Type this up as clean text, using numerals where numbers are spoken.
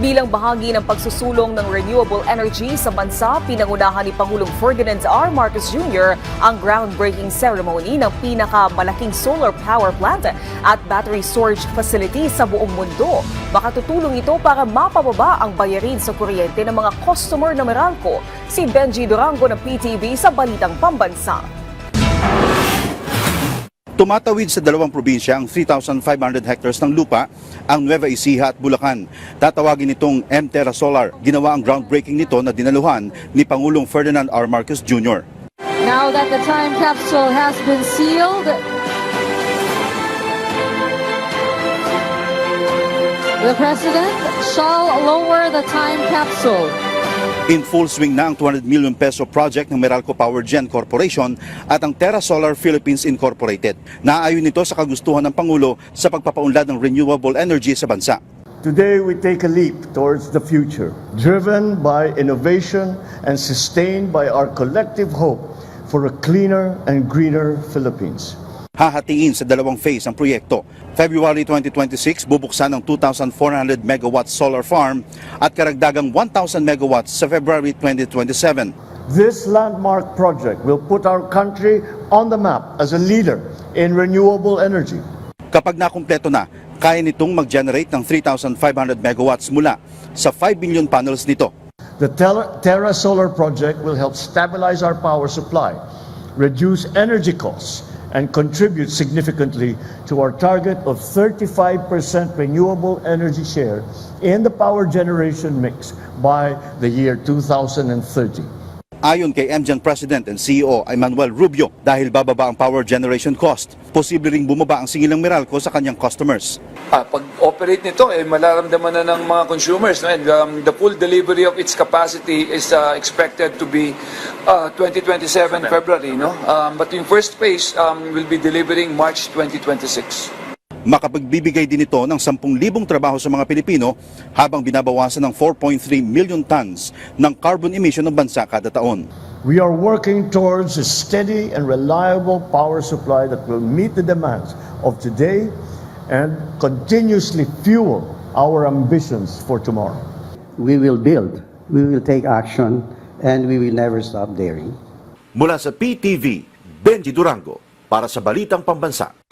Bilang bahagi ng pagsusulong ng renewable energy sa bansa, pinangunahan ni Pangulong Ferdinand R. Marcos Jr. ang groundbreaking ceremony ng pinakamalaking solar power plant at battery storage facility sa buong mundo. Makatutulong ito para mapababa ang bayarin sa kuryente ng mga customer ng Meralco. Si Benji Durango ng PTV sa Balitang Pambansa. Tumatawid sa dalawang probinsya ang 3,500 hectares ng lupa, ang Nueva Ecija at Bulacan. Tatawagin itong M-Terra Solar. Ginawa ang groundbreaking nito na dinaluhan ni Pangulong Ferdinand R. Marcos Jr. Now that the time capsule has been sealed, the President shall lower the time capsule. In full swing na ang 200 million peso project ng Meralco Power Gen Corporation at ang Terra Solar Philippines Incorporated. Naayon nito sa kagustuhan ng Pangulo sa pagpapaunlad ng renewable energy sa bansa. Today we take a leap towards the future, driven by innovation and sustained by our collective hope for a cleaner and greener Philippines. Hahatiin sa dalawang phase ang proyekto. February 2026, bubuksan ang 2,400 megawatts solar farm at karagdagang 1,000 megawatts sa February 2027. This landmark project will put our country on the map as a leader in renewable energy. Kapag nakumpleto na, kaya nitong mag-generate ng 3,500 megawatts mula sa 5 billion panels nito. The Terra Solar project will help stabilize our power supply, reduce energy costs, and contribute significantly to our target of 35% renewable energy share in the power generation mix by the year 2030. Ayon kay MGen President and CEO Emmanuel Rubio, dahil bababa ang power generation cost, posible ring bumaba ang singil ng Meralco sa kanyang customers. Pag-operate nito, malaramdaman na ng mga consumers. No? And the full delivery of its capacity is expected to be 2027 February. No? But in first phase, will be delivering March 2026. Makapagbibigay din ito ng 10,000 trabaho sa mga Pilipino habang binabawasan ng 4.3 million tons ng carbon emission ng bansa kada taon. We are working towards a steady and reliable power supply that will meet the demands of today and continuously fuel our ambitions for tomorrow. We will build, we will take action, and we will never stop daring. Mula sa PTV, Benji Durango para sa Balitang Pambansa.